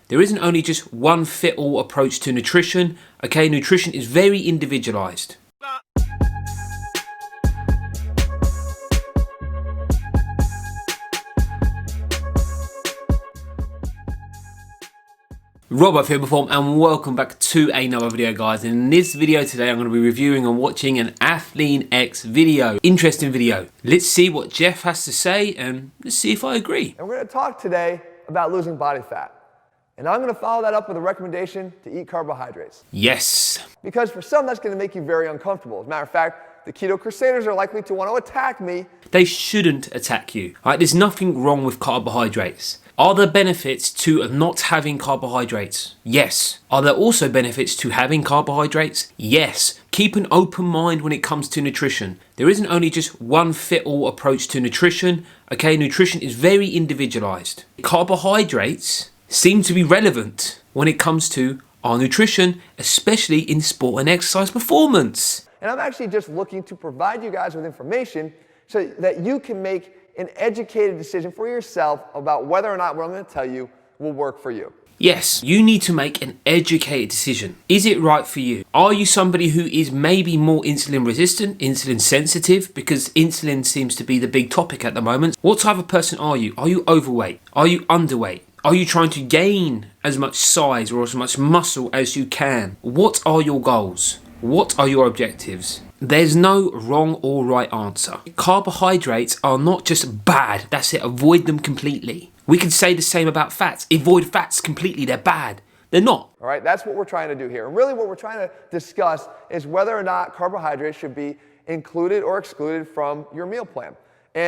There isn't only just one fit-all approach to nutrition. Okay, nutrition is very individualized. Rob of Here Perform, and welcome back to another video, guys. In this video today I'm going to be reviewing and watching an AthleanX video. Interesting video. Let's see what Jeff has to say and let's see if I agree. And we're going to talk today about losing body fat. And I'm going to follow that up with a recommendation to eat carbohydrates. Yes. Because for some that's going to make you very uncomfortable. As a matter of fact, the keto crusaders are likely to want to attack me. They shouldn't attack you. Right? There's nothing wrong with carbohydrates. Are there benefits to not having carbohydrates? Yes. Are there also benefits to having carbohydrates? Yes. Keep an open mind when it comes to nutrition. There isn't only just one fit-all approach to nutrition. Okay, nutrition is very individualized. Carbohydrates seem to be relevant when it comes to our nutrition, especially in sport and exercise performance. And I'm actually just looking to provide you guys with information so that you can make an educated decision for yourself about whether or not what I'm going to tell you will work for you. Yes, you need to make an educated decision. Is it right for you? Are you somebody who is maybe more insulin resistant, insulin sensitive? Because insulin seems to be the big topic at the moment. What type of person are you? Are you overweight? Are you underweight? Are you trying to gain as much size or as much muscle as you can? What are your goals? What are your objectives? There's no wrong or right answer. Carbohydrates are not just bad. That's it. Avoid them completely. We can say the same about fats. Avoid fats completely. They're bad. They're not. All right, that's what we're trying to do here. And really what we're trying to discuss is whether or not carbohydrates should be included or excluded from your meal plan,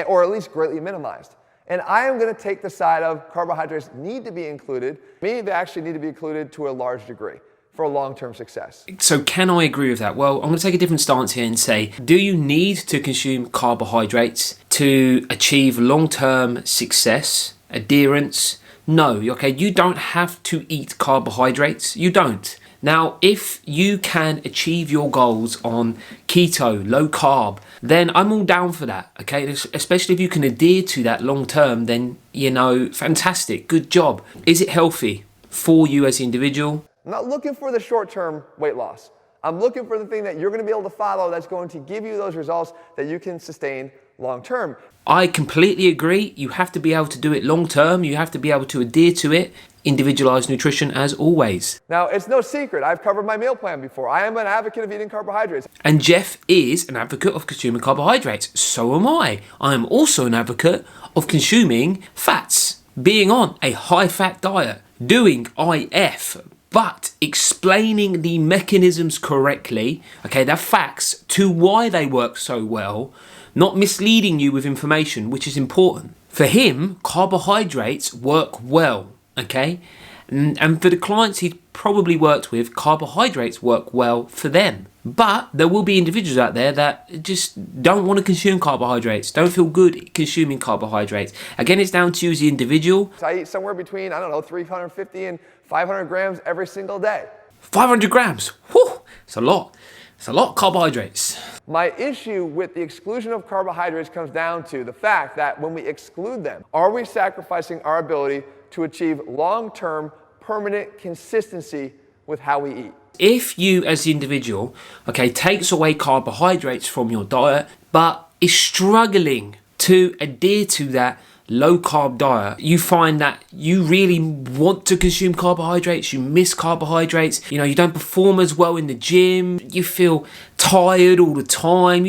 or at least greatly minimized. And I am going to take the side of carbohydrates need to be included. Maybe they actually need to be included to a large degree for long-term success. So can I agree with that? Well, I'm going to take a different stance here and say, do you need to consume carbohydrates to achieve long-term success, adherence? No, okay, you don't have to eat carbohydrates. You don't. Now, if you can achieve your goals on keto, low carb, then I'm all down for that, okay? Especially if you can adhere to that long term, then, you know, fantastic, good job. Is it healthy for you as an individual? I'm not looking for the short-term weight loss. I'm looking for the thing that you're going to be able to follow that's going to give you those results that you can sustain long-term. I completely agree. You have to be able to do it long-term. You have to be able to adhere to it. Individualized nutrition as always. Now, it's no secret. I've covered my meal plan before. I am an advocate of eating carbohydrates. And Jeff is an advocate of consuming carbohydrates. So am I. I am also an advocate of consuming fats, being on a high-fat diet, doing IF, but explaining the mechanisms correctly, okay, the facts to why they work so well, not misleading you with information, which is important. For him, carbohydrates work well, okay? And for the clients he probably worked with, carbohydrates work well for them. But there will be individuals out there that just don't want to consume carbohydrates, don't feel good consuming carbohydrates. Again, it's down to you as the individual. So I eat somewhere between, 350 and 500 grams every single day. 500 grams, whew, it's a lot. It's a lot of carbohydrates. My issue with the exclusion of carbohydrates comes down to the fact that when we exclude them, are we sacrificing our ability to achieve long-term, permanent consistency with how we eat? If you as the individual, okay, takes away carbohydrates from your diet, but is struggling to adhere to that low carb diet, you find that you really want to consume carbohydrates, you miss carbohydrates, you know, you don't perform as well in the gym, you feel tired all the time,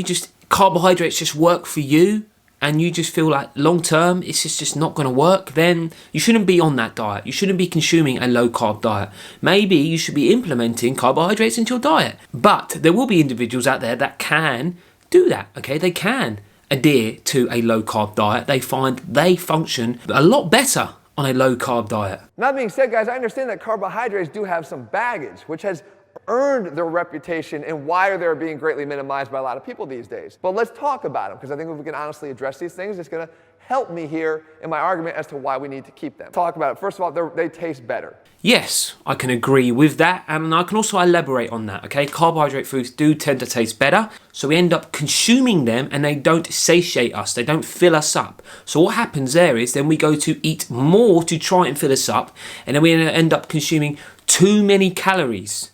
carbohydrates just work for you, and you just feel like long term it's just not going to work, then you shouldn't be on that diet. You shouldn't be consuming a low carb diet. Maybe you should be implementing carbohydrates into your diet. But there will be individuals out there that can do that, okay? They can adhere to a low carb diet. They find they function a lot better on a low carb diet. That being said, guys, I understand that carbohydrates do have some baggage, which has earned their reputation and why they're being greatly minimized by a lot of people these days. But let's talk about them, because I think if we can honestly address these things, it's going to help me here in my argument as to why we need to keep them. Talk about it. First of all, they taste better. Yes, I can agree with that, and I can also elaborate on that, okay? Carbohydrate foods do tend to taste better, so we end up consuming them and they don't satiate us, they don't fill us up. So what happens there is then we go to eat more to try and fill us up, and then we end up consuming too many calories.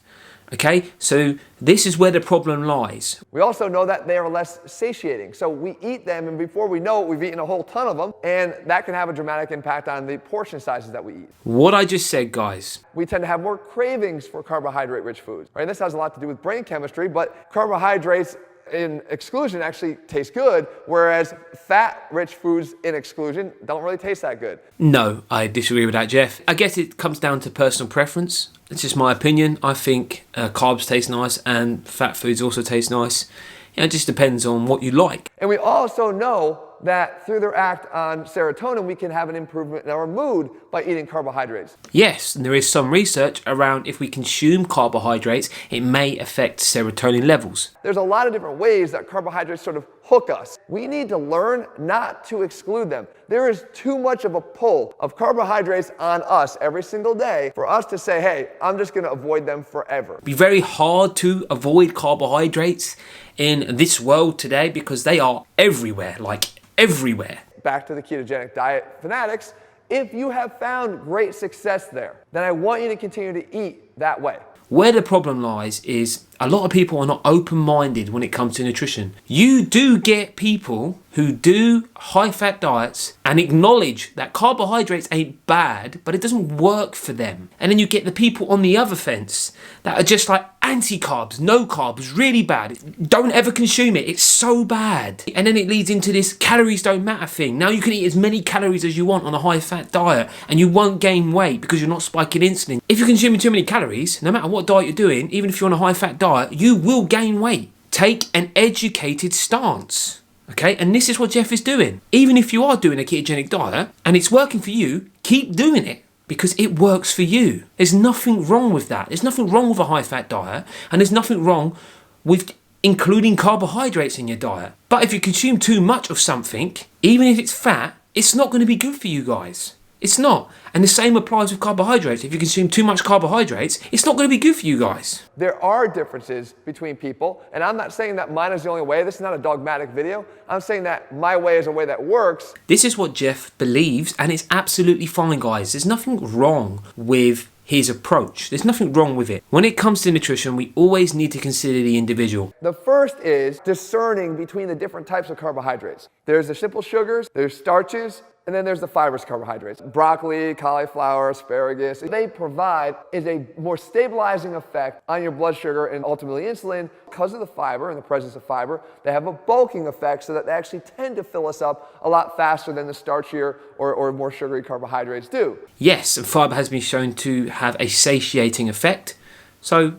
Okay, so this is where the problem lies. We also know that they are less satiating. So we eat them, and before we know it, we've eaten a whole ton of them, and that can have a dramatic impact on the portion sizes that we eat. What I just said, guys. We tend to have more cravings for carbohydrate-rich foods. Right? This has a lot to do with brain chemistry, but carbohydrates in exclusion actually taste good, whereas fat-rich foods in exclusion don't really taste that good. No, I disagree with that, Jeff. I guess it comes down to personal preference. It's just my opinion. I think carbs taste nice and fat foods also taste nice. It just depends on what you like. And we also know that through their act on serotonin, we can have an improvement in our mood by eating carbohydrates. Yes, and there is some research around if we consume carbohydrates, it may affect serotonin levels. There's a lot of different ways that carbohydrates sort of hook us. We need to learn not to exclude them. There is too much of a pull of carbohydrates on us every single day for us to say, hey, I'm just going to avoid them forever. It'd be very hard to avoid carbohydrates in this world today because they are everywhere, like everywhere. Back to the ketogenic diet fanatics, if you have found great success there, then I want you to continue to eat that way. Where the problem lies is a lot of people are not open-minded when it comes to nutrition. You do get people who do high-fat diets and acknowledge that carbohydrates ain't bad, but it doesn't work for them. And then you get the people on the other fence that are just like anti-carbs, no carbs, really bad. Don't ever consume it, it's so bad. And then it leads into this calories don't matter thing. Now you can eat as many calories as you want on a high-fat diet and you won't gain weight because you're not spiking insulin. If you're consuming too many calories, no matter what diet you're doing, even if you're on a high-fat diet, you will gain weight. Take an educated stance. Okay, and this is what Jeff is doing. Even if you are doing a ketogenic diet and it's working for you, keep doing it because it works for you. There's nothing wrong with that. There's nothing wrong with a high-fat diet, and there's nothing wrong with including carbohydrates in your diet. But if you consume too much of something, even if it's fat, it's not going to be good for you guys. It's not. And the same applies with carbohydrates. If you consume too much carbohydrates, it's not going to be good for you guys. There are differences between people, and I'm not saying that mine is the only way. This is not a dogmatic video. I'm saying that my way is a way that works. This is what Jeff believes, and it's absolutely fine, guys. There's nothing wrong with his approach. There's nothing wrong with it. When it comes to nutrition, we always need to consider the individual. The first is discerning between the different types of carbohydrates. There's the simple sugars, there's starches, and then there's the fibrous carbohydrates. Broccoli, cauliflower, asparagus. They provide is a more stabilizing effect on your blood sugar and ultimately insulin. Because of the fiber and the presence of fiber, they have a bulking effect so that they actually tend to fill us up a lot faster than the starchier or more sugary carbohydrates do. Yes, and fiber has been shown to have a satiating effect. So,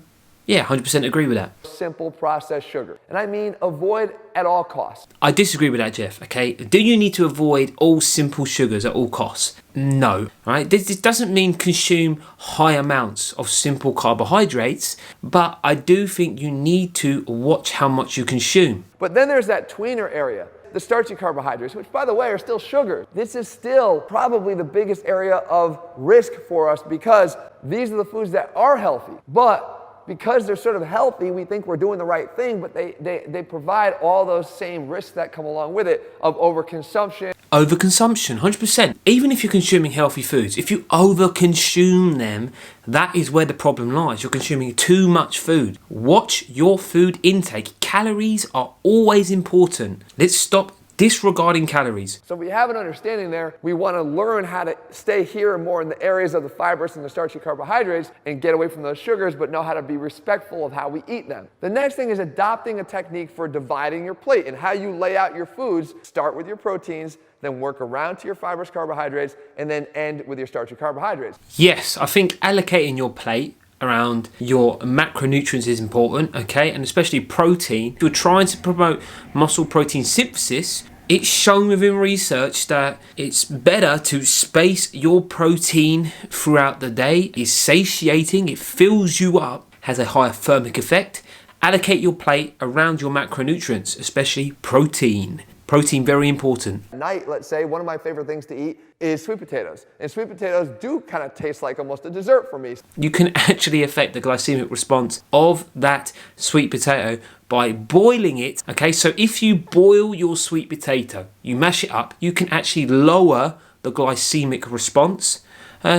yeah, 100% agree with that. Simple processed sugar. And I mean avoid at all costs. I disagree with that, Jeff, okay? Do you need to avoid all simple sugars at all costs? No, right? This doesn't mean consume high amounts of simple carbohydrates, but I do think you need to watch how much you consume. But then there's that tweener area. The starchy carbohydrates, which by the way are still sugar. This is still probably the biggest area of risk for us because these are the foods that are healthy. But because they're sort of healthy, we think we're doing the right thing, but they provide all those same risks that come along with it of overconsumption. Overconsumption, 100%. Even if you're consuming healthy foods, if you overconsume them, that is where the problem lies. You're consuming too much food. Watch your food intake. Calories are always important. Let's stop disregarding calories. So if we have an understanding there, we want to learn how to stay here more in the areas of the fibrous and the starchy carbohydrates and get away from those sugars, but know how to be respectful of how we eat them. The next thing is adopting a technique for dividing your plate and how you lay out your foods. Start with your proteins, then work around to your fibrous carbohydrates, and then end with your starchy carbohydrates. Yes, I think allocating your plate around your macronutrients is important, okay, and especially protein. If you're trying to promote muscle protein synthesis, it's shown within research that it's better to space your protein throughout the day. It's satiating, it fills you up, has a higher thermic effect. Allocate your plate around your macronutrients, especially protein. Protein, very important. At night, let's say, one of my favorite things to eat is sweet potatoes. And sweet potatoes do kind of taste like almost a dessert for me. You can actually affect the glycemic response of that sweet potato by boiling it. Okay, so if you boil your sweet potato, you mash it up, you can actually lower the glycemic response.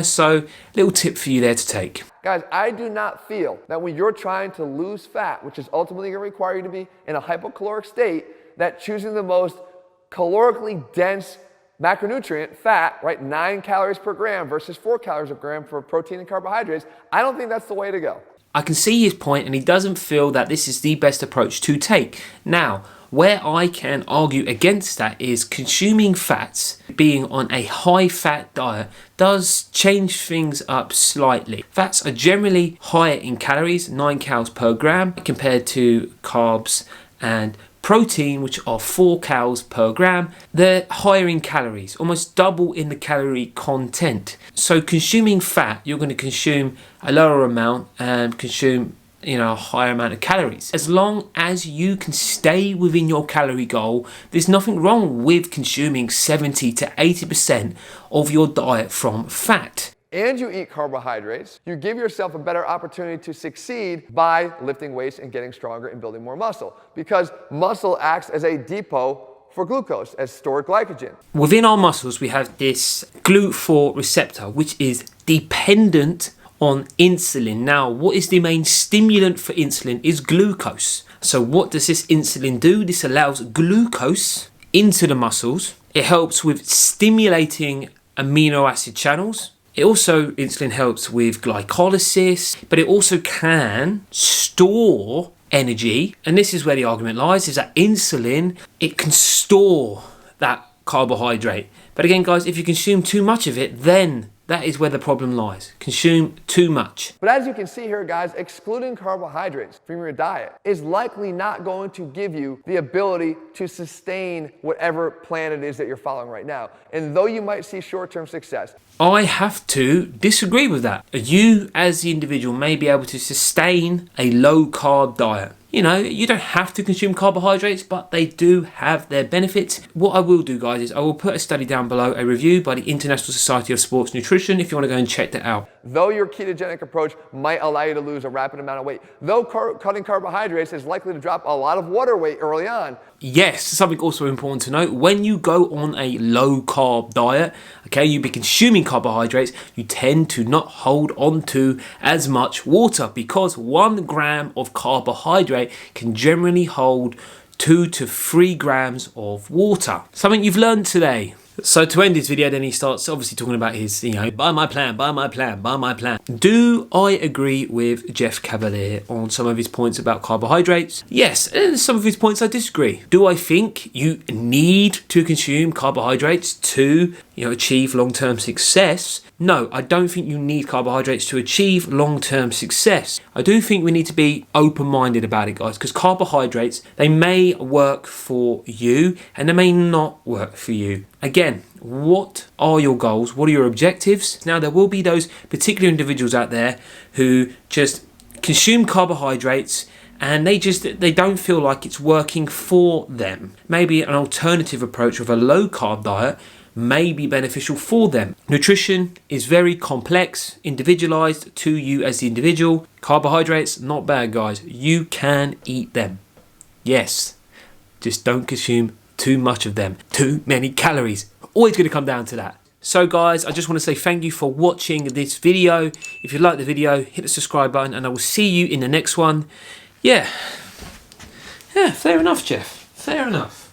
So, little tip for you there to take. Guys, I do not feel that when you're trying to lose fat, which is ultimately going to require you to be in a hypocaloric state, that choosing the most calorically dense macronutrient, fat, right, 9 calories per gram versus 4 calories per gram for protein and carbohydrates, I don't think that's the way to go. I can see his point, and he doesn't feel that this is the best approach to take. Now, where I can argue against that is consuming fats, being on a high fat diet, does change things up slightly. Fats are generally higher in calories, 9 calories per gram, compared to carbs and protein, which are 4 calories per gram. They're higher in calories, almost double in the calorie content. So consuming fat, you're going to consume a lower amount and consume a higher amount of calories. As long as you can stay within your calorie goal, there's nothing wrong with consuming 70 to 80% of your diet from fat. And you eat carbohydrates, you give yourself a better opportunity to succeed by lifting weights and getting stronger and building more muscle. Because muscle acts as a depot for glucose, as stored glycogen. Within our muscles, we have this GLUT4 receptor, which is dependent on insulin. Now, what is the main stimulant for insulin is glucose. So what does this insulin do? This allows glucose into the muscles. It helps with stimulating amino acid channels. Insulin helps with glycolysis, but it also can store energy. And this is where the argument lies, is that insulin, it can store that carbohydrate. But again, guys, if you consume too much of it, then that is where the problem lies. Consume too much. But as you can see here, guys, excluding carbohydrates from your diet is likely not going to give you the ability to sustain whatever plan it is that you're following right now. And though you might see short-term success, I have to disagree with that. You, as the individual, may be able to sustain a low-carb diet. You don't have to consume carbohydrates, but they do have their benefits. What I will do, guys, is I will put a study down below, a review by the International Society of Sports Nutrition, if you want to go and check that out. Though your ketogenic approach might allow you to lose a rapid amount of weight, though cutting carbohydrates is likely to drop a lot of water weight early on. Yes, something also important to note, when you go on a low carb diet, okay, you'll be consuming carbohydrates, you tend to not hold on to as much water, because 1 gram of carbohydrate can generally hold 2 to 3 grams of water. Something you've learned today. So to end this video, then he starts obviously talking about his, buy my plan, buy my plan, buy my plan. Do I agree with Jeff Cavalier on some of his points about carbohydrates? Yes, and some of his points I disagree. Do I think you need to consume carbohydrates to, achieve long-term success? No, I don't think you need carbohydrates to achieve long-term success. I do think we need to be open-minded about it, guys, because carbohydrates, they may work for you and they may not work for you. Again, what are your goals? What are your objectives? Now, there will be those particular individuals out there who just consume carbohydrates and they don't feel like it's working for them. Maybe an alternative approach of a low-carb diet may be beneficial for them. Nutrition is very complex, individualized to you as the individual. Carbohydrates, not bad, guys. You can eat them. Yes, just don't consume too much of them. Too many calories. Always going to come down to that. So guys, I just want to say thank you for watching this video. If you like the video, hit the subscribe button and I will see you in the next one. Yeah, fair enough, Jeff. Fair enough.